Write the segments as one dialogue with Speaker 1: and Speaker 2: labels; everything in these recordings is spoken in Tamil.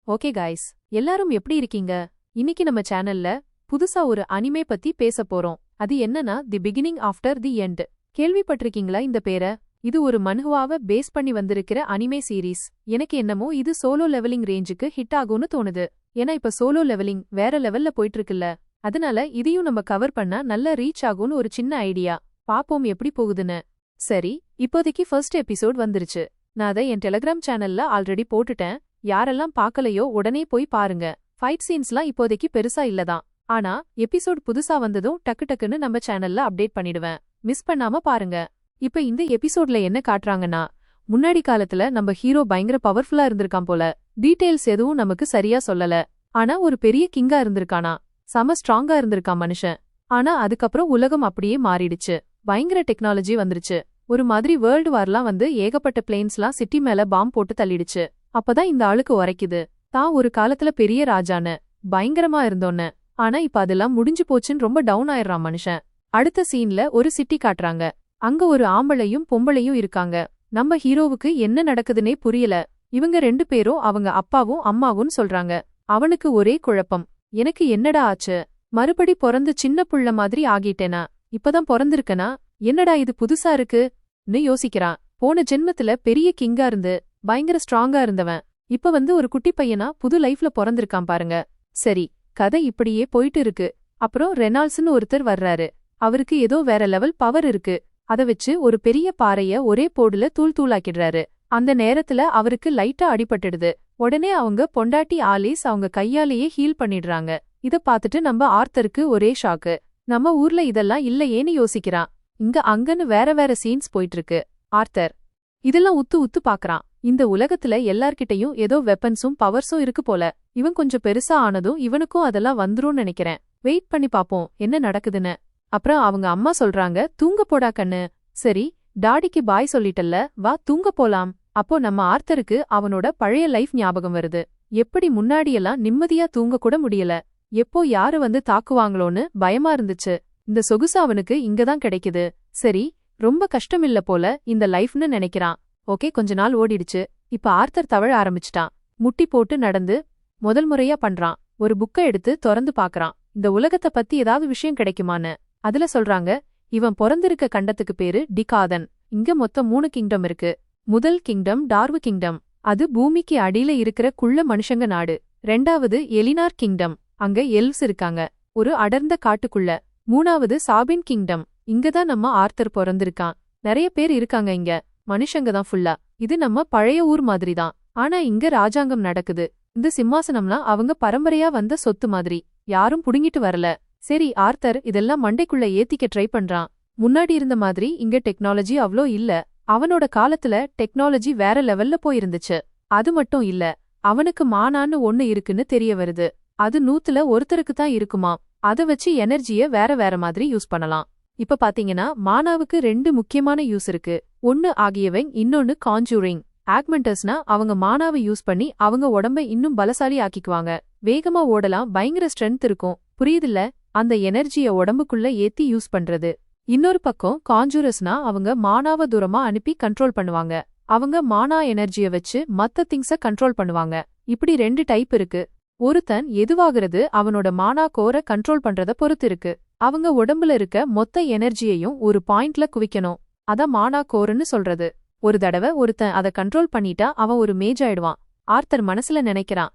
Speaker 1: ஓகே காய்ஸ், எல்லாரும் எப்படி இருக்கீங்க? இன்னைக்கு நம்ம சேனல்ல புதுசா ஒரு அனிமே பத்தி பேச போறோம். அது என்னன்னா தி பிகினிங் ஆஃப்டர் தி எண்ட். கேள்விப்பட்டிருக்கீங்களா இந்த பேரை? இது ஒரு மன்ஹுவாவை பேஸ் பண்ணி வந்திருக்கிற அனிமே சீரீஸ். எனக்கு என்னமோ இது சோலோ லெவலிங் ரேஞ்சுக்கு ஹிட் ஆகும்னு தோணுது. ஏன்னா இப்ப சோலோ லெவலிங் வேற லெவல்ல போயிட்டு இருக்குல்ல. அதனால இதையும் நம்ம கவர் பண்ணா நல்ல ரீச் ஆகும்னு ஒரு சின்ன ஐடியா. பாப்போம் எப்படி போகுதுன்னு. சரி, இப்போதைக்கு ஃபர்ஸ்ட் எபிசோட் வந்துருச்சு. நான் அதை என் டெலிகிராம் சேனல்ல ஆல்ரெடி போட்டுட்டேன். யாரெல்லாம் பார்க்கலையோ உடனே போய் பாருங்க. ஃபைட் சீன்ஸ்லாம் இப்போதைக்கு பெருசா இல்லதான். ஆனா எபிசோட் புதுசா வந்ததும் டக்கு டக்குன்னு நம்ம சேனல்ல அப்டேட் பண்ணிடுவேன். மிஸ் பண்ணாம பாருங்க. இப்ப இந்த எபிசோட்ல என்ன காட்டுறாங்கன்னா, முன்னாடி காலத்துல நம்ம ஹீரோ பயங்கர பவர்ஃபுல்லா இருந்திருக்கான் போல. டீடைல்ஸ் எதுவும் நமக்கு சரியா சொல்லல. ஆனா ஒரு பெரிய கிங்கா இருந்திருக்கானா. செம ஸ்ட்ராங்கா இருந்திருக்கான் மனுஷன். ஆனா அதுக்கப்புறம் உலகம் அப்படியே மாறிடுச்சு. பயங்கர டெக்னாலஜி வந்துருச்சு. ஒரு மாதிரி வேர்ல்டு வார்லாம் வந்து ஏகப்பட்ட பிளேன்ஸ்லாம் சிட்டி மேல பாம் போட்டு தள்ளிடுச்சு. அப்பதான் இந்த ஆளுக்கு உரைக்குது, தான் ஒரு காலத்துல பெரிய ராஜான்னு, பயங்கரமா இருந்தோன்னு. ஆனா இப்ப அதெல்லாம் முடிஞ்சு போச்சுன்னு ரொம்ப டவுன் ஆயிடுறான் மனுஷன். அடுத்த சீன்ல ஒரு சிட்டி காட்டுறாங்க. அங்க ஒரு ஆம்பளையும் பொம்பளையும் இருக்காங்க. நம்ம ஹீரோவுக்கு என்ன நடக்குதுன்னே புரியல. இவங்க ரெண்டு பேரும் அவங்க அப்பாவும் அம்மாவும் சொல்றாங்க. அவனுக்கு ஒரே குழப்பம். எனக்கு என்னடா ஆச்சு? மறுபடி பிறந்து சின்ன புள்ள மாதிரி ஆகிட்டேனா? இப்பதான் பிறந்திருக்கனா? என்னடா இது புதுசா இருக்குன்னு யோசிக்கிறான். போன ஜென்மத்துல பெரிய கிங்கா இருந்து பயங்கர ஸ்ட்ராங்கா இருந்தவன் இப்ப வந்து ஒரு குட்டி பையனா புது லைஃப்ல பிறந்திருக்கான் பாருங்க. சரி, கதை இப்படியே போயிட்டு இருக்கு. அப்புறம் ரெனால்ட்ஸ்னு ஒருத்தர் வர்றாரு. அவருக்கு ஏதோ வேற லெவல் பவர் இருக்கு. அத வச்சு ஒரு பெரிய பாறைய ஒரே போடுல தூள் தூளாக்கிடுறாரு. அந்த நேரத்துல அவருக்கு லைட்டா அடிபட்டுடுது. உடனே அவங்க பொண்டாட்டி ஆலிஸ் அவங்க கையாலேயே ஹீல் பண்ணிடுறாங்க. இத பாத்துட்டு நம்ம ஆர்த்தருக்கு ஒரே ஷாக்கு. நம்ம ஊர்ல இதெல்லாம் இல்லையேன்னு யோசிக்கிறான். இங்க அங்கன்னு வேற வேற சீன்ஸ் போயிட்டு இருக்கு. ஆர்த்தர் இதெல்லாம் உத்து உத்து பாக்குறான். இந்த உலகத்துல எல்லார்கிட்டயும் ஏதோ வெப்பன்ஸும் பவர்ஸும் இருக்கு போல. இவன் கொஞ்சம் பெருசா ஆனதும் இவனுக்கும் அதெல்லாம் வந்துரும்னு நினைக்கிறேன். வெயிட் பண்ணி பாப்போம் என்ன நடக்குதுன்னு. அப்புறம் அவங்க அம்மா சொல்றாங்க, தூங்க போடா கண்ணு. சரி, டாடிக்கு பாய் சொல்லிட்டல்ல, வா தூங்க போலாம். அப்போ நம்ம ஆர்த்தருக்கு அவனோட பழைய லைஃப் ஞாபகம் வருது. எப்படி முன்னாடியெல்லாம் நிம்மதியா தூங்க கூட முடியல. எப்போ யாரு வந்து தாக்குவாங்களோன்னு பயமா இருந்துச்சு. இந்த சொகுசு அவனுக்கு இங்கதான் கிடைக்குது. சரி, ரொம்ப கஷ்டமில்ல போல இந்த லைஃப்னு நினைக்கிறான். ஓகே, கொஞ்ச நாள் ஓடிடுச்சு. இப்ப ஆர்த்தர் தவழ ஆரம்பிச்சிட்டான். முட்டி போட்டு நடந்து முதல் முறையா பண்றான். ஒரு புக்கை எடுத்து திறந்து பாக்குறான். இந்த உலகத்தை பத்தி ஏதாவது விஷயம் கிடைக்குமான்னு. அதுல சொல்றாங்க, இவன் பிறந்திருக்க கண்டத்துக்கு பேரு டிகாதன். இங்க மொத்தம் 3 கிங்டம் இருக்கு. முதல் கிங்டம் டார்வு கிங்டம். அது பூமிக்கு அடியில இருக்கிற குள்ள மனுஷங்க நாடு. ரெண்டாவது எலினார் கிங்டம். அங்க எல்வ்ஸ் இருக்காங்க, ஒரு அடர்ந்த காட்டுக்குள்ள. மூணாவது சாபின் கிங்டம். இங்கதான் நம்ம ஆர்த்தர் பிறந்திருக்கான். நிறைய பேர் இருக்காங்க இங்க, மனுஷங்க தான் ஃபுல்லா. இது நம்ம பழைய ஊர் மாதிரி தான். ஆனா இங்க ராஜாங்கம் நடக்குது. இந்த சிம்மாசனம்லாம் அவங்க பரம்பரையா வந்த சொத்து மாதிரி. யாரும் புடுங்கிட்டு வரல. சரி, ஆர்த்தர் இதெல்லாம் மண்டைக்குள்ள ஏத்திக்க ட்ரை பண்றான். முன்னாடி இருந்த மாதிரி இங்க டெக்னாலஜி அவ்ளோ இல்ல. அவனோட காலத்துல டெக்னாலஜி வேற லெவல்ல போயிருந்துச்சு. அது மட்டும் இல்ல, அவனுக்கு மானான்னு ஒண்ணு இருக்குன்னு தெரிய வருது. அது 100ல ஒருத்தருக்கு தான் இருக்குமா. அத வச்சு எனர்ஜிய வேற வேற மாதிரி யூஸ் பண்ணலாம். இப்ப பாத்தீங்கன்னா மானாவுக்கு 2 முக்கியமான யூஸ் இருக்கு. ஒன்னு ஆகியவன், இன்னொன்னு கான்ஜூரிங். ஆக்மெண்டர்ஸ்னா அவங்க மானாவை யூஸ் பண்ணி அவங்க உடம்ப இன்னும் பலசாலி ஆக்கிக்குவாங்க. வேகமா ஓடலாம், பயங்கர ஸ்ட்ரென்த் இருக்கும். புரியுதுல்ல? அந்த எனர்ஜிய உடம்புக்குள்ள ஏத்தி யூஸ் பண்றது. இன்னொரு பக்கம் கான்ஜூரஸ்னா அவங்க மானாவை தூரமா அனுப்பி கண்ட்ரோல் பண்ணுவாங்க. அவங்க மானா எனர்ஜிய வச்சு மத்த திங்ஸ கண்ட்ரோல் பண்ணுவாங்க. இப்படி 2 டைப் இருக்கு. ஒருத்தன் எதுவாகிறது அவனோட மானா கோர கண்ட்ரோல் பண்றத பொறுத்து இருக்கு. அவங்க உடம்புல இருக்க மொத்த எனர்ஜியையும் ஒரு பாயிண்ட்ல குவிக்கணும். அத மானா கோர்னு சொல்றது. ஒரு தடவை ஒருத்தன் அத கண்ட்ரோல் பண்ணிட்டா அவன் ஒரு மேஜ் ஆயிடுவான். ஆர்த்தர் மனசுல நினைக்கிறான்,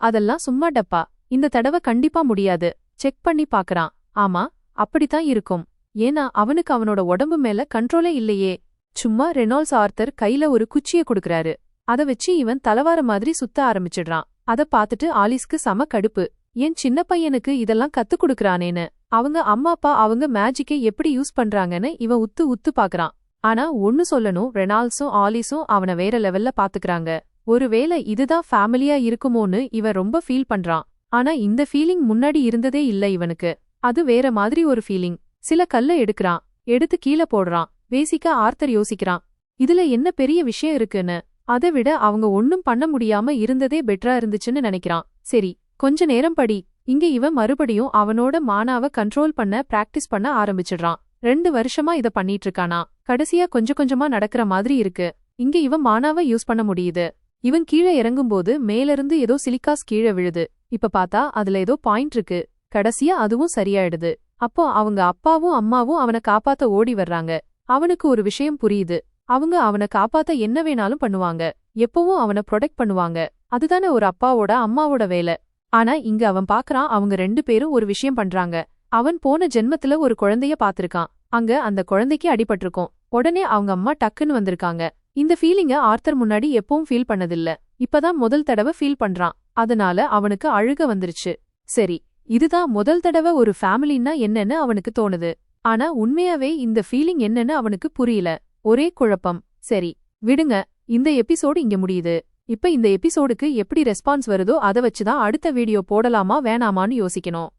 Speaker 1: அதெல்லாம் சும்மா டப்பா. இந்த தடவை கண்டிப்பா முடியாது. செக் பண்ணி பாக்குறான். ஆமா, அப்படித்தான் இருக்கும். ஏன்னா அவனுக்கு அவனோட உடம்பு மேல கண்ட்ரோலே இல்லையே. சும்மா ரெனால்ட்ஸ் ஆர்த்தர் கையில ஒரு குச்சிய குடுக்கறாரு. அத வச்சு இவன் தலவார மாதிரி சுத்த ஆரம்பிச்சிடுறான். அத பாத்துட்டு ஆலிஸ்க்கு செம கடுப்பு. என் சின்ன பையனுக்கு இதெல்லாம் கத்து குடுக்கறானேன்னு. அவங்க அம்மா அப்பா அவங்க மேஜிக்கை எப்படி யூஸ் பண்றாங்கன்னு இவன் உத்து உத்து பாக்குறான். ஆனா ஒன்னு சொல்லணும், ரெனால்ட்ஸும் ஆலிஸும் அவன வேற லெவல்ல பாத்துக்கறாங்க. ஒருவேளை இதுதான் ஃபேமிலியா இருக்குமோன்னு இவன் ரொம்ப ஃபீல் பண்றான். ஆனா இந்த ஃபீலிங் முன்னாடி இருந்ததே இல்ல இவனுக்கு. அது வேற மாதிரி ஒரு ஃபீலிங். சில கல்ல எடுக்கறான், எடுத்து கீழ போடுறான். பேசிக்கா ஆர்த்தர் யோசிக்கிறான், இதுல என்ன பெரிய விஷயம் இருக்குன்னு. அதை விட அவங்க ஒன்னும் பண்ண முடியாம இருந்ததே பெட்டரா இருந்துச்சுன்னு நினைக்கிறான். சரி, கொஞ்ச நேரம் படி. இங்க இவன் மறுபடியும் அவனோட மானாவை கண்ட்ரோல் பண்ண பிராக்டிஸ் பண்ண ஆரம்பிச்சிடுறான். 2 வருஷமா இத பண்ணிட்டு இருக்கானா. கடைசியா கொஞ்சம் கொஞ்சமா நடக்கிற மாதிரி இருக்கு. இங்க இவன் மானாவை யூஸ் பண்ண முடியுது. இவன் கீழே இறங்கும்போது மேலிருந்து ஏதோ சிலிக்காஸ் கீழே விழுது. இப்ப பார்த்தா அதுல ஏதோ பாயிண்ட் இருக்கு. கடைசியா அதுவும் சரியாயிடுது. அப்போ அவங்க அப்பாவும் அம்மாவும் அவனை காப்பாத்த ஓடி வர்றாங்க. அவனுக்கு ஒரு விஷயம் புரியுது. அவங்க அவனை காப்பாத்த என்ன வேணாலும் பண்ணுவாங்க. எப்பவும் அவனை ப்ரொடெக்ட் பண்ணுவாங்க. அதுதானே ஒரு அப்பாவோட அம்மாவோட வேலை. ஆனா இங்க அவன் பாக்குறான், அவங்க 2 பேரும் ஒரு விஷயம் பண்றாங்க. அவன் போன ஜென்மத்துல ஒரு குழந்தைய பாத்திருக்கான். அங்க அந்த குழந்தைக்கு அடிபட்டிருக்கும். உடனே அவங்க அம்மா டக்குன்னு வந்திருக்காங்க. இந்த ஃபீலிங்க ஆர்த்தர் முன்னாடி எப்பவும் ஃபீல் பண்ணதில்ல. இப்பதான் முதல் தடவை ஃபீல் பண்றான். அதனால அவனுக்கு அழுக வந்துருச்சு. சரி, இதுதான் முதல் தடவை ஒரு ஃபேமிலின்னா என்னன்னு அவனுக்கு தோணுது. ஆனா உண்மையாவே இந்த ஃபீலிங் என்னன்னு அவனுக்கு புரியல. ஒரே குழப்பம். சரி, விடுங்க. இந்த எபிசோடு இங்க முடியுது. இப்ப இந்த எபிசோடுக்கு எப்படி ரெஸ்பான்ஸ் வருதோ அத வச்சுதான் அடுத்த வீடியோ போடலாமா வேணாமான்னு யோசிக்கணும்.